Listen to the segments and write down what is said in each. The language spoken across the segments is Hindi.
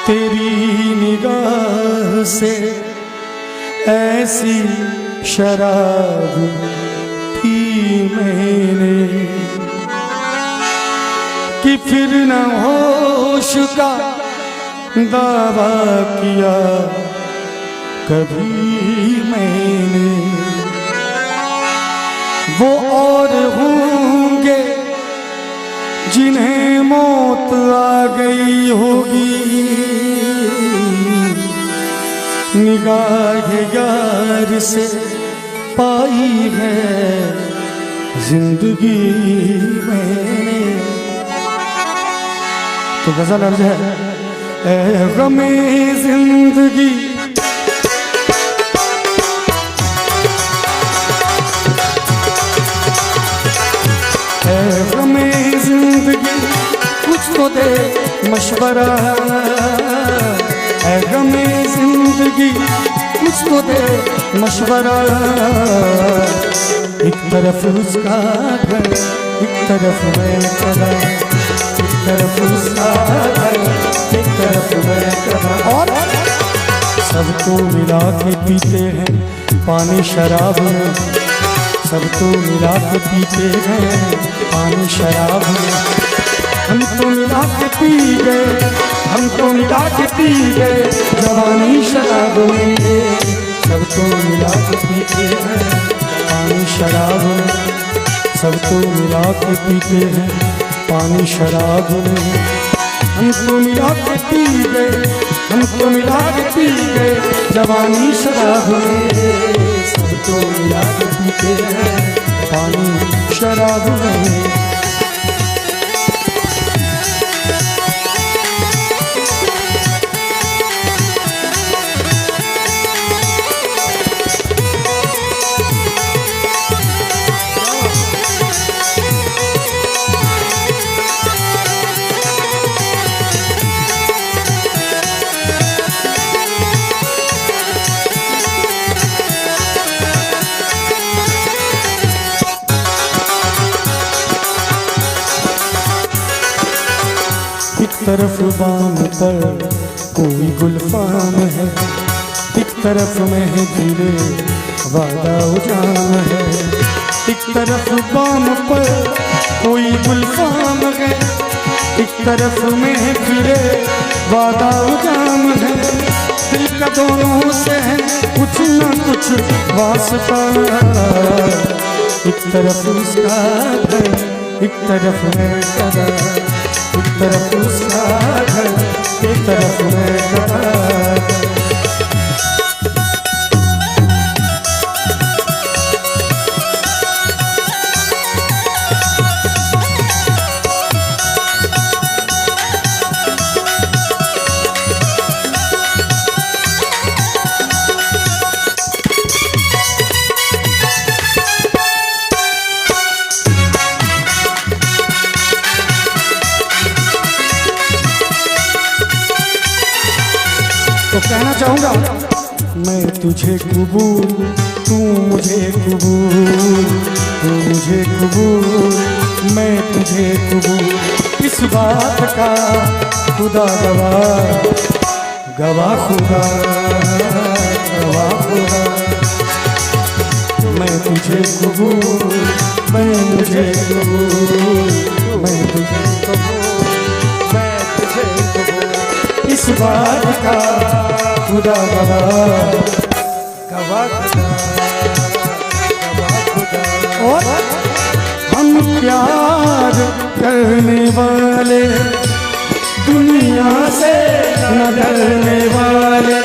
तेरी निगाह से ऐसी शराब पी मैंने कि फिर न होश का दावा किया कभी मैंने। वो और होंगे जिन्हें मौत आ गई होगी, निगाह यार से पाई है जिंदगी मैंने। तो गजल अर्ज है, ऐ गमे जिंदगी ऐ गमे जिंदगी कुछ तो दे मशवरा, ऐ गमे जिंदगी कुछ तो दे मशवरा। एक तरफ उसका घर, एक तरफ मैं खड़ा, एक तरफ उसका घर, एक तरफ मैं खड़ा। और सबको मिला के पीते हैं पानी शराब में, सबको मिला के पीते हैं पानी शराब में। हम तो मिला के पी गए, हम तो मिला के पी गए जवानी शराब में। सबको मिला के पीते हैं पानी शराब में, सबको मिला के पीते हैं पानी शराब में। हमको मिला के पी गए, हमको मिला के पी गए जवानी शराब में। सबको मिला के पीते हैं पानी शराब में। एक तरफ बाम पर कोई गुलफाम है, एक तरफ महफिले वादा उजाम है। एक तरफ बाम पर कोई गुलफाम है, एक तरफ महफिले वादा उजाम है। दिल का दोनों से है कुछ न कुछ वास्ता, एक तरफ उसका घर, एक तरफ मैं खड़ा, एक तरफ उसका घर, एक तरफ मैं खड़ा। तो कहना चाहूँगा, मैं तुझे कबूल, तू मुझे कबूल, तू मुझे कबूल, मैं तुझे कबूल। इस बात का खुदा गवाह, गवाह खुदा, गवाह खुदा। मैं तुझे कबूल, मैं मुझे कबूल, मैं तुझे कबूल, मैं तुझे कबूल। इस बात का खुदा गवाह, गवाह खुदा, गवाह खुदा। और हम प्यार करने वाले, दुनिया से न डरने वाले,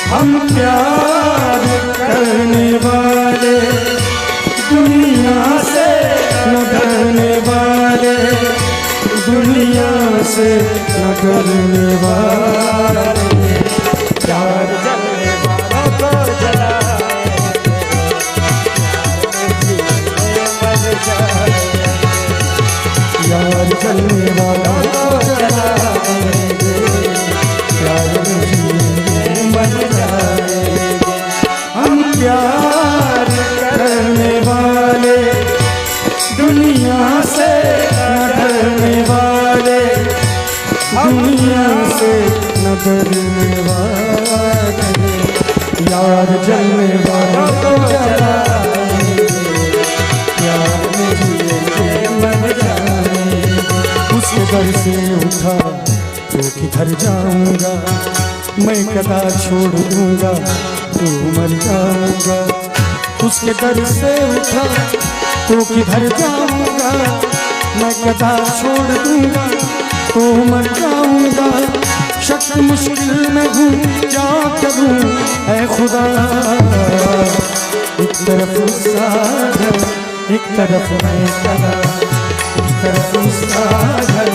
हम प्यार करने वाले, दुनिया से न डरने वाले, दुनिया से न डरने वाले। प्यार जलने वालों को जलाए, यार जलने वालों को जलाएंगे, प्यार में जीने मर जाएंगे। हम प्यार करने वाले, दुनिया से न डरने वाले, दुनिया से डरने वाले, यार जलने वाले तो जलाएंगे, प्यार में जिएंगे मर जाएंगे। उस दर से उठा तो किधर जाऊंगा, मैं कदा छोड़ दूंगा तू मर जाऊंगा। उसके दर से उठा तो किधर जाऊंगा, मैं कदा छोड़ दूंगा तो मर जाऊंगा। शक मुश्किल में हूँ क्या करूँ ऐ खुदा, एक तरफ सागर एक तरफ मैं कदा, एक तरफ सागर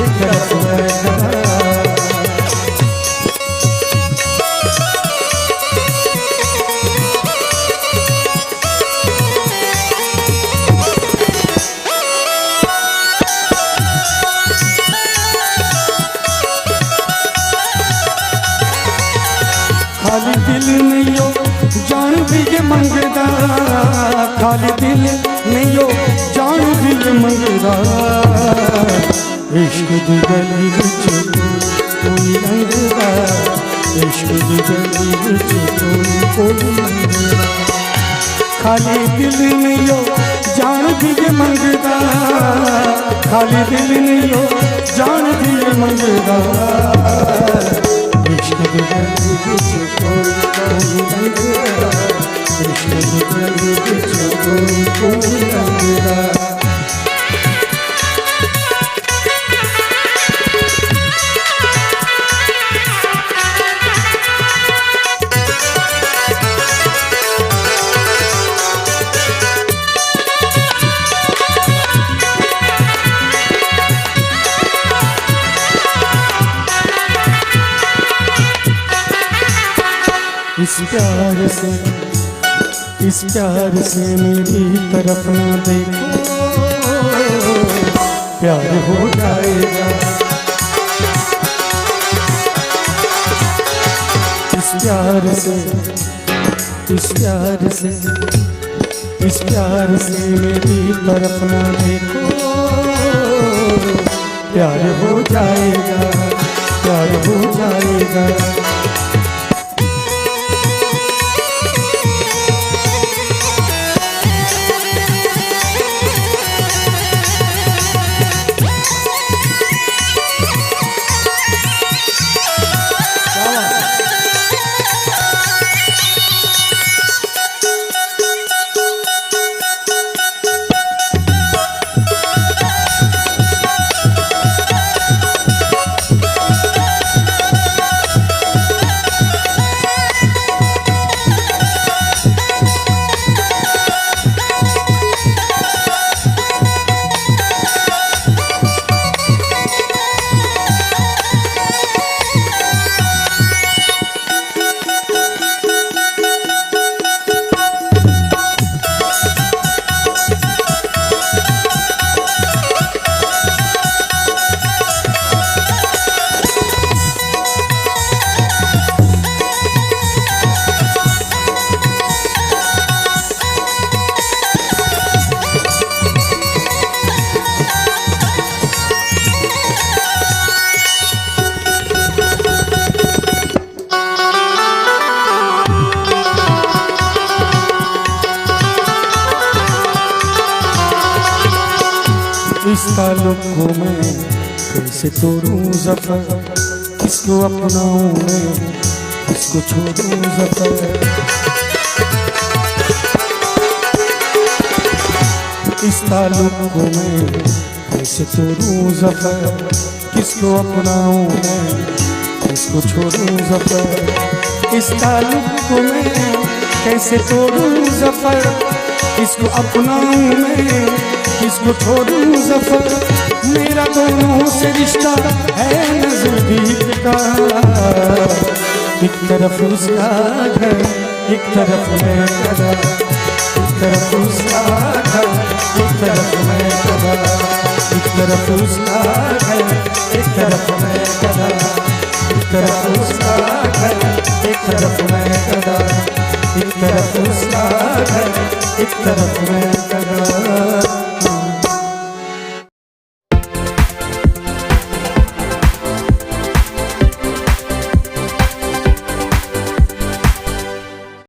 एक तरफ मैं कदा। खाली दिल नहीं हो जान भी ये मंगदा, खाली दिल नहीं हो जान भी ये मंगदा। इश्क दी गली विच कोई लंघदा, इश्क दी गली विच कोई लंघदा। खाली दिल नहीं हो जान भी ये मंगदा, खाली दिल नहीं हो जान भी ये मंगदा। इश्क दी गली विच कोई लंघदा, इश्क दी गली विच कोई लंघदा। इस प्यार से मेरी तरफ न देखो, प्यार हो जाएगा। इस प्यार से इस प्यार से इस प्यार से मेरी तरफ न देखो, प्यार हो जाएगा, प्यार हो जाएगा। इस ताल्लुक को मैं कैसे तोड़ूं ज़फ़र, किसको अपनाऊं मैं किसको छोड़ूं ज़फ़र। इस ताल्लुक को मैं कैसे तोड़ूं ज़फ़र, किसको अपनाऊं मैं किसको छोड़ूं ज़फ़र। इस ताल्लुक को मैं कैसे तोड़ूं ज़फ़र, किसको अपनाऊं मैं किसको छोड़ूं ज़फ़र। मेरा दोनों से रिश्ता है नज़दीक का, एक तरफ उसका घर एक तरफ मैं कदा, एक तरफ उसका घर एक तरफ मैं कदा, एक तरफ उसका घर एक तरफ मैं कदा, एक तरफ उसका घर एक तरफ मैं कदा, एक तरफ उसका घर एक तरफ मैं